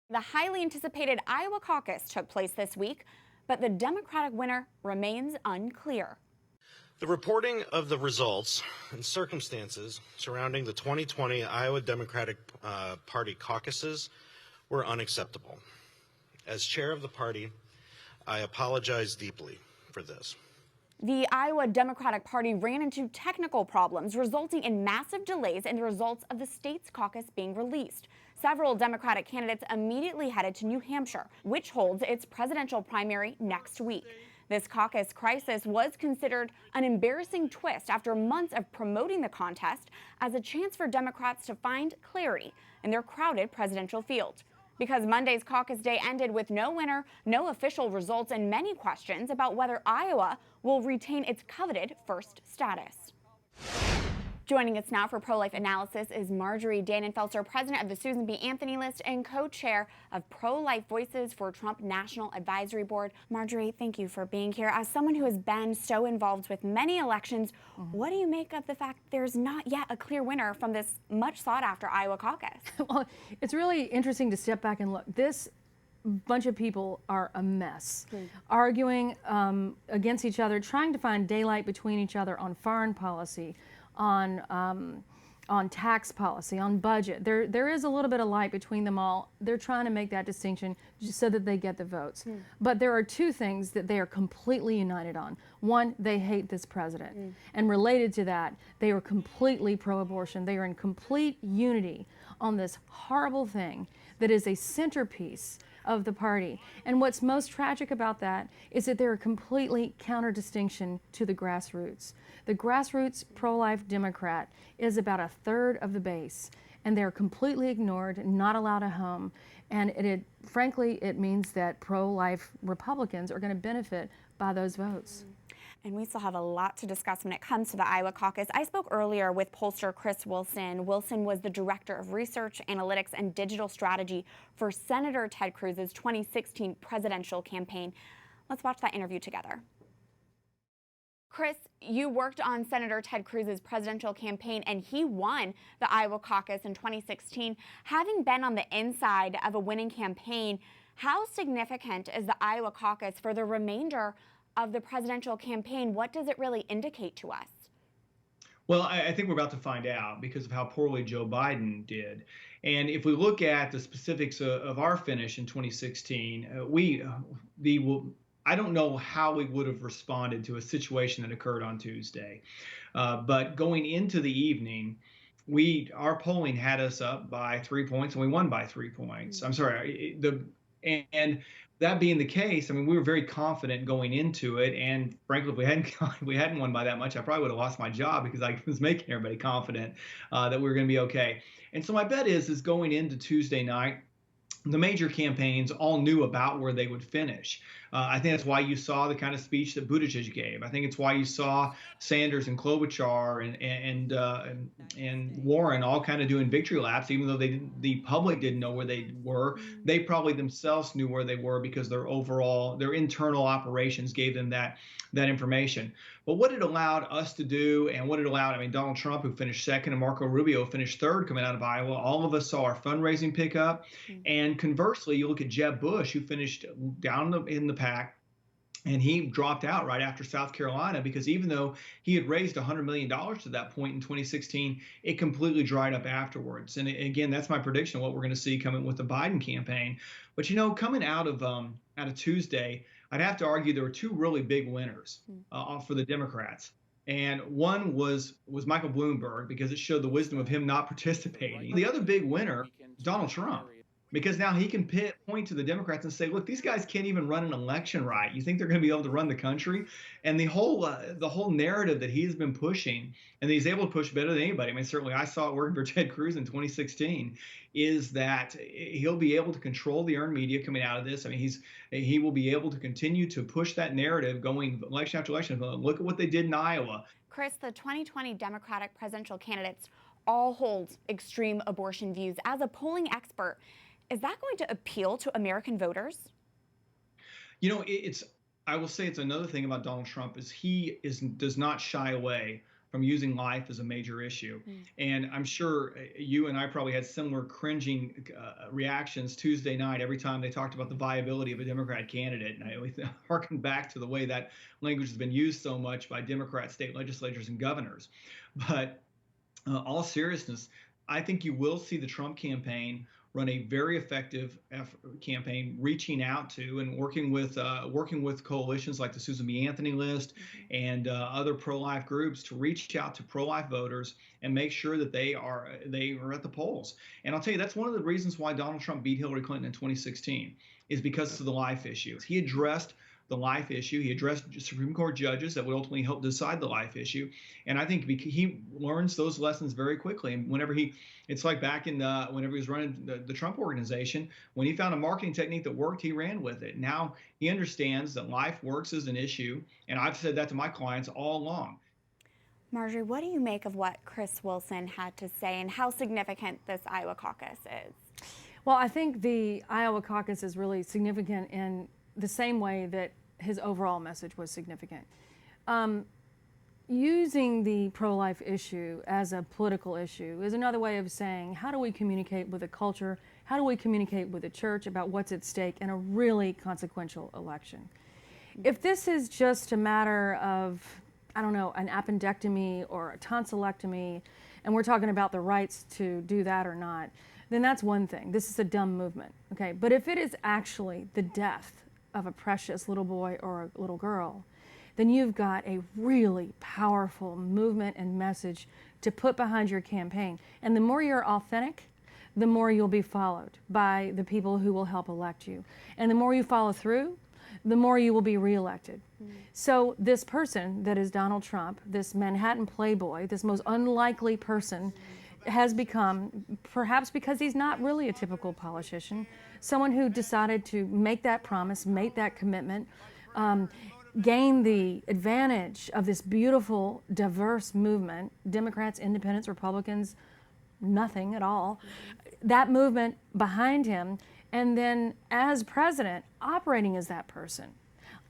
The highly anticipated Iowa caucus took place this week, but the Democratic winner remains unclear. The reporting of the results and circumstances surrounding the 2020 Iowa Democratic Party caucuses were unacceptable. As chair of the party, I apologize deeply for this. The Iowa Democratic Party ran into technical problems, resulting in massive delays in the results of the state's caucus being released. Several Democratic candidates immediately headed to New Hampshire, which holds its presidential primary next week. This caucus crisis was considered an embarrassing twist after months of promoting the contest as a chance for Democrats to find clarity in their crowded presidential field. Because Monday's caucus day ended with no winner, no official results, and many questions about whether Iowa will retain its coveted first status. Joining us now for pro-life analysis is Marjorie Dannenfelser, president of the Susan B. Anthony List and co-chair of Pro-Life Voices for Trump National Advisory Board. Marjorie, thank you for being here. As someone who has been so involved with many elections, what do you make of the fact there's not yet a clear winner from this much sought-after Iowa caucus? Well, it's really interesting to step back and look. This bunch of people are a mess, arguing against each other, trying to find daylight between each other on foreign policy, on tax policy, on budget. There is a little bit of light between them all. They're trying to make that distinction just so that they get the votes. But there are two things that they are completely united on. One, they hate this president. And related to that, they are completely pro-abortion. They are in complete unity on this horrible thing that is a centerpiece of the party. And what's most tragic about that is that they're a completely counter distinction to the grassroots. The grassroots pro-life Democrat is about a third of the base, and they're completely ignored, not allowed a home. And frankly, it means that pro-life Republicans are going to benefit by those votes. And we still have a lot to discuss when it comes to the Iowa caucus. I spoke earlier with pollster Chris Wilson. Wilson was the director of research, analytics, and digital strategy for Senator Ted Cruz's 2016 presidential campaign. Let's watch that interview together. Chris, you worked on Senator Ted Cruz's presidential campaign, and he won the Iowa caucus in 2016. Having been on the inside of a winning campaign, how significant is the Iowa caucus for the remainder of the presidential campaign? What does it really indicate to us? Well, I think we're about to find out because of how poorly Joe Biden did. And if we look at the specifics of our finish in 2016, I don't know how we would have responded to a situation that occurred on Tuesday. But going into the evening, our polling had us up by 3 points, and we won by 3 points. I'm sorry. And that being the case, I mean, we were very confident going into it, and frankly, if we hadn't won by that much, I probably would have lost my job because I was making everybody confident that we were going to be okay. And so my bet is going into Tuesday night, the major campaigns all knew about where they would finish. I think that's why you saw the kind of speech that Buttigieg gave. I think it's why you saw Sanders and Klobuchar and Warren all kind of doing victory laps, even though the public didn't know where they were. They probably themselves knew where they were because their internal operations gave them that information. But what it allowed us to do, and what it allowed, I mean, Donald Trump, who finished second, and Marco Rubio finished third coming out of Iowa, all of us saw our fundraising pick up. And conversely, you look at Jeb Bush, who finished down in the pack, and he dropped out right after South Carolina because even though he had raised $100 million to that point in 2016, it completely dried up afterwards. And again, that's my prediction of what we're going to see coming with the Biden campaign. But, you know, coming out of Tuesday, I'd have to argue there were two really big winners for the Democrats. And one was Michael Bloomberg, because it showed the wisdom of him not participating. The other big winner, Donald Trump, because now he can point to the Democrats and say, look, these guys can't even run an election right. You think they're going to be able to run the country? And the whole narrative that he's been pushing, and he's able to push better than anybody. I mean, certainly I saw it working for Ted Cruz in 2016, is that he'll be able to control the earned media coming out of this. I mean, he will be able to continue to push that narrative going election after election. Look at what they did in Iowa. Chris, the 2020 Democratic presidential candidates all hold extreme abortion views. As a polling expert, is that going to appeal to American voters? You know, I will say it's another thing about Donald Trump is he does not shy away from using life as a major issue. And I'm sure you and I probably had similar cringing reactions Tuesday night every time they talked about the viability of a Democrat candidate. And I always harken back to the way that language has been used so much by Democrat state legislators and governors. But all seriousness, I think you will see the Trump campaign run a very effective campaign, reaching out to and working with coalitions like the Susan B. Anthony list and other pro-life groups to reach out to pro-life voters and make sure that they are at the polls. And I'll tell you, that's one of the reasons why Donald Trump beat Hillary Clinton in 2016 is because of the life issues. He addressed the life issue. He addressed Supreme Court judges that would ultimately help decide the life issue. And I think he learns those lessons very quickly. And whenever it's like back in whenever he was running the Trump organization, when he found a marketing technique that worked, he ran with it. Now he understands that life works as an issue. And I've said that to my clients all along. Marjorie, what do you make of what Chris Wilson had to say and how significant this Iowa caucus is? Well, I think the Iowa caucus is really significant in the same way that his overall message was significant. Using the pro-life issue as a political issue is another way of saying, how do we communicate with the culture? How do we communicate with the church about what's at stake in a really consequential election? If this is just a matter of, I don't know, an appendectomy or a tonsillectomy, and we're talking about the rights to do that or not, then that's one thing. This is a dumb movement, okay? But if it is actually the death of a precious little boy or a little girl, then you've got a really powerful movement and message to put behind your campaign. And the more you're authentic, the more you'll be followed by the people who will help elect you. And the more you follow through, the more you will be reelected. So this person that is Donald Trump, this Manhattan playboy, this most unlikely person, has become, perhaps because he's not really a typical politician, someone who decided to make that promise, make that commitment, gain the advantage of this beautiful, diverse movement, Democrats, Independents, Republicans, nothing at all, that movement behind him, and then as president, operating as that person,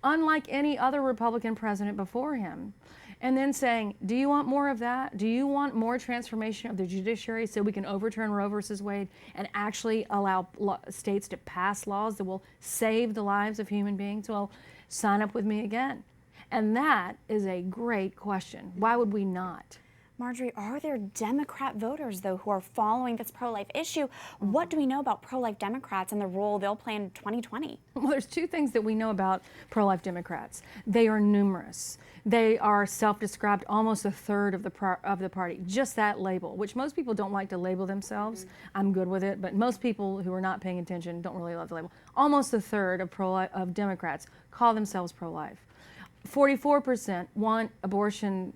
unlike any other Republican president before him. And then saying, do you want more of that? Do you want more transformation of the judiciary so we can overturn Roe versus Wade and actually allow states to pass laws that will save the lives of human beings? Well, sign up with me again. And that is a great question. Why would we not? Marjorie, are there Democrat voters, though, who are following this pro-life issue? What do we know about pro-life Democrats and the role they'll play in 2020? Well, there's two things that we know about pro-life Democrats. They are numerous. They are self-described almost a third of the party. Just that label, which most people don't like to label themselves. I'm good with it, but most people who are not paying attention don't really love the label. Almost a third of Democrats call themselves pro-life. 44% want abortion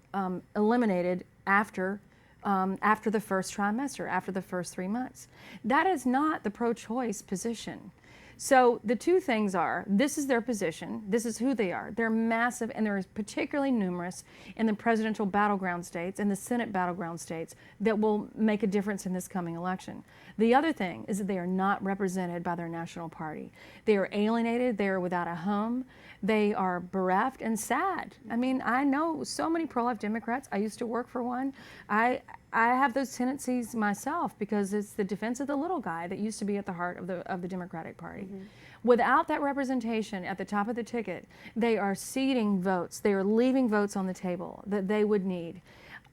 eliminated after the first trimester, after the first 3 months. That is not the pro-choice position. So the two things are, this is their position, this is who they are. They're massive, and they're particularly numerous in the presidential battleground states and the Senate battleground states that will make a difference in this coming election. The other thing is that they are not represented by their national party. They are alienated, they are without a home, they are bereft and sad. I mean, I know so many pro-life Democrats. I used to work for one. I have those tendencies myself because it's the defense of the little guy that used to be at the heart of the Democratic Party. Without that representation at the top of the ticket, they are ceding votes. They are leaving votes on the table that they would need.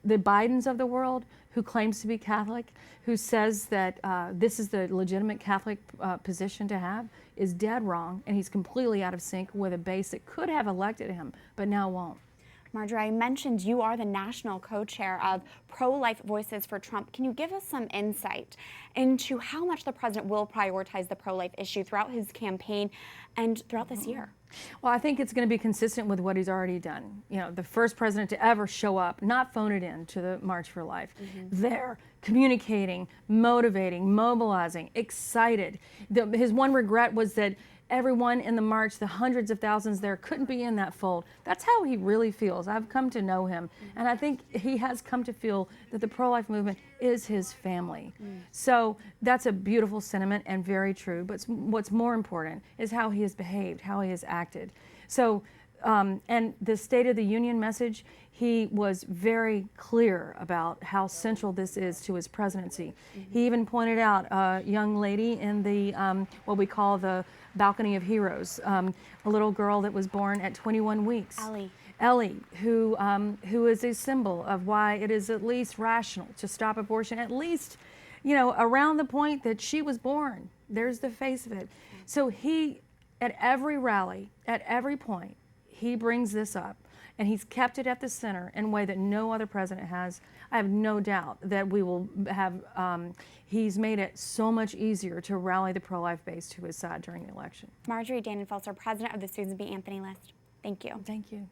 The Bidens of the world, who claims to be Catholic, who says that this is the legitimate Catholic position to have, is dead wrong, and he's completely out of sync with a base that could have elected him, but now won't. Marjorie, I mentioned you are the national co-chair of Pro-Life Voices for Trump. Can you give us some insight into how much the president will prioritize the pro-life issue throughout his campaign and throughout this year? Well, I think it's going to be consistent with what he's already done. You know, the first president to ever show up, not phone it in to the March for Life. There, communicating, motivating, mobilizing, excited. His one regret was that everyone in the march, the hundreds of thousands there, couldn't be in that fold. That's how he really feels. I've come to know him, and I think he has come to feel that the pro-life movement is his family. So that's a beautiful sentiment and very true, but what's more important is how he has behaved, how he has acted. So And the State of the Union message, he was very clear about how central this is to his presidency. He even pointed out a young lady in the, what we call the balcony of heroes, a little girl that was born at 21 weeks. Ellie, who is a symbol of why it is at least rational to stop abortion, at least, you know, around the point that she was born. There's the face of it. So he, at every rally, at every point, he brings this up, and he's kept it at the center in a way that no other president has. I have no doubt that we will have, he's made it so much easier to rally the pro-life base to his side during the election. Marjorie Dannenfelser, president of the Susan B. Anthony List. Thank you. Thank you.